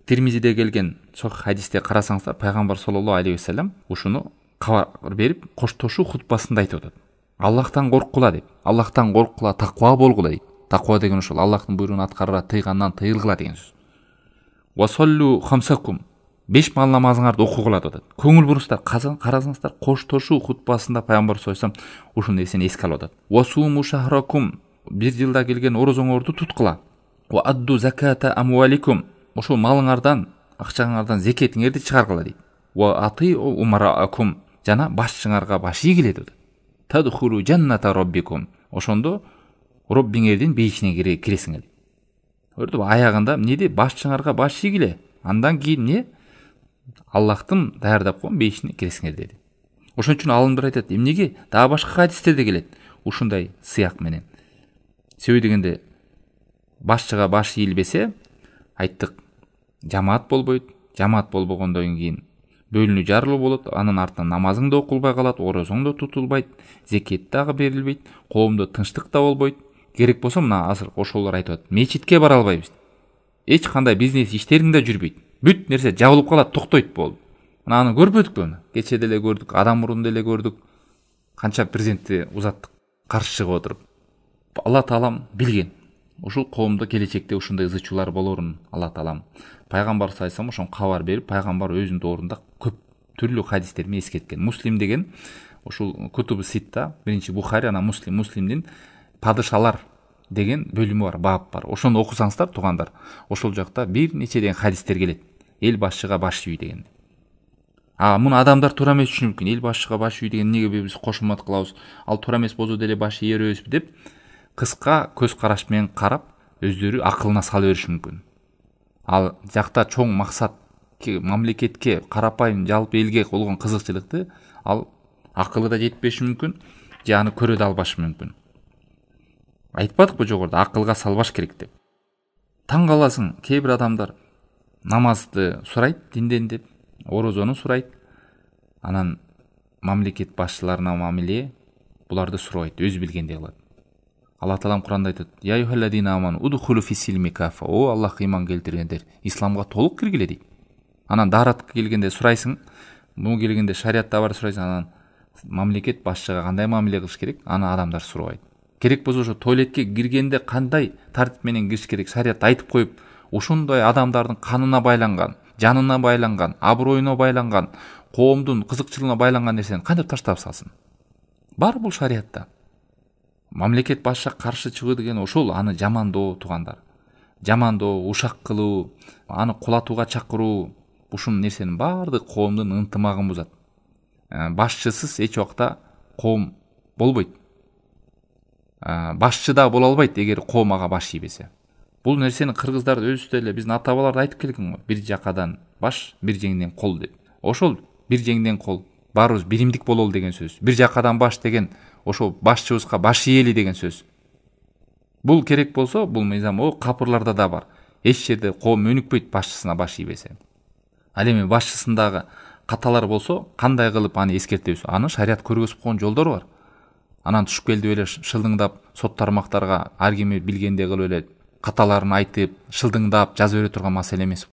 Тирмизиде келген сол хадисте карасаңыздар, пайгамбар саллаллаху алейхи вассалам ушуну кабар берип коштошуу хутбасында айтып атат. Аллахтан корккула деп. Аллахтан корккула, таква болгула дейт. Таква деген ошол Аллахтын буйругун аткарыла, тыйгандан тыйылгыла деген сөз. Ва саллу хамсакум. 5 мал намазыңарды окугула деп атат. Көңүл бурустар, карасаңыздар, коштошуу хутбасында пайгамбар саллаллаху алейхи вассалам ушул нерсени эске алып атат. Ва суму шахракум. Bir жылда келген орозоңорду туткула. Ва адду заката амваликум. Ошол малыңардан, акчаңардан зекетиңерди чыгаргыла дейт. Ва ати умараакум. Жана башчыңарга баш ийгиле деп. Тадхулу жанната роббикум. Ошондо Роббиңердин бейишине киресиңер. Көрдүбү, аягында эмне башчыңарга баш ийгиле. Андан кийин эмне? Аллахтын даярдап койгон бейишине киресиңер деди. Ошон үчүн алымдар айтат, эмнеге дагы башка хадистерде келет ушундай сыяк менен. Себеби дегенде башчыга баш ийилбесе, айттык, жамаат болбойт. Жамаат болбогондон кийин бөлүнүү жарылуу болот, анын артынан намазың да окулбай калат, орозоң да тутулбайт, зекет дагы берилбейт, коомдо тынчтык да болбойт. Керек болсо мына азыр ошолор айтып атат, мечитке бара албайбыз. Эч кандай бизнес иштериң да жүрбөйт. Бүт нерсе жабылып калат, токтойт болду. Мына аны көрбөдүкпү? Кече деле көрдүк, адам мурунда деле көрдүк. Канча президентти узаттык каршы чыгып отуруп. Алла таалам билген. Ушул коомдо келечекте ушундай ызычуулар болорун Алла таалам пайгамбар саллаллаху алейхи вассалам ошон кабар берип, пайгамбар өзүнүн доорунда көп түрлүү хадистер менен эскерткен. Муслим деген ушул Кутубу Ситта, биринчи Бухари, анан Муслимдин падышалар деген бөлүмү бар, бап бар. Ошону окусаңыздар, туугандар, ошол жакта бир нече деген хадистер келет. Эл башчыга баш үй деген. Муну адамдар туура эмес түшүнүп мүмкүн. Эл башчыга баш үй деген неге биз кошумат кылабыз? Ал туура эмес болсо деле баш ийербизби деп кыска көз караш менен карап, өздөрү акылына сала бериши мүмкүн. Ал жакта чоң максат, мамлекетке, карапайым жалпы элге болгон кызыкчылыкты ал акылы да жетпеши мүмкүн, же аны көрө да албашы мүмкүн. Айтпадыкпы жогоруда, акылга салбаш керек деп. Таң каласың, кээ бир адамдар намазды сурайт динден деп, орозону сурайт, анан мамлекет башчыларына мамиле буларды сурабайт, өз билгендей кылат. Алла таалам Куранда айтат: "Я юхалладина аману удхулу фис-силми кафа." О Аллах иман келтиргендер, исламга толук киргиле дейт. Анан даратка келгенде сурайсың, муну келгенде шариатта бар сурайсың, анан мамлекет башчыга кандай мамиле кылыш керек, аны адамдар сурабайт. Керек болсо ошо туалетке киргенде кандай тартип менен кириш керек, шариат айтып коюп, ушундай адамдардын канына байланган, жанына байланган, аброюна байланган, коомдун кызыкчылыгына байланган нерсени кантип таштап салсын? Бар бул шариатта. Мамлекет башчыга каршы чыгуу деген ошол, аны жамандоо, туугандар. Жамандоо, ушак кылуу, аны кулатууга чакыруу, ушул нерсенин баардыгы коомдун ынтымагын бузат. Башчысыз эч убакта коом болбойт. Башчы да боло албайт эгер коом ага баш ийбесе. Бул нерсени кыргыздар өзү деле биздин ата бабалар айтып келген го. Бир жакадан баш, бир жеңден кол деп. Ошол бир жеңден кол, баарыбыз биримдик бололу деген сөз. Бир жакадан баш деген ошол башчыбызга баш ийели деген сөз. Бул керек болсо, бул мыйзам капырларда да бар. Эч жерде коом өнүкпөйт башчысына баш ийбесе. Ал эми башчысындагы каталар болсо, кандай кылып аны эскертебиз? Аны шариат көргөзүп койгон жолдору бар. Анан түшүп келди эле шылдыңдап сот тармактарга ар кими билгендей кылып эле каталарын айтып, шылдыңдап жазып бере турган маселе эмес.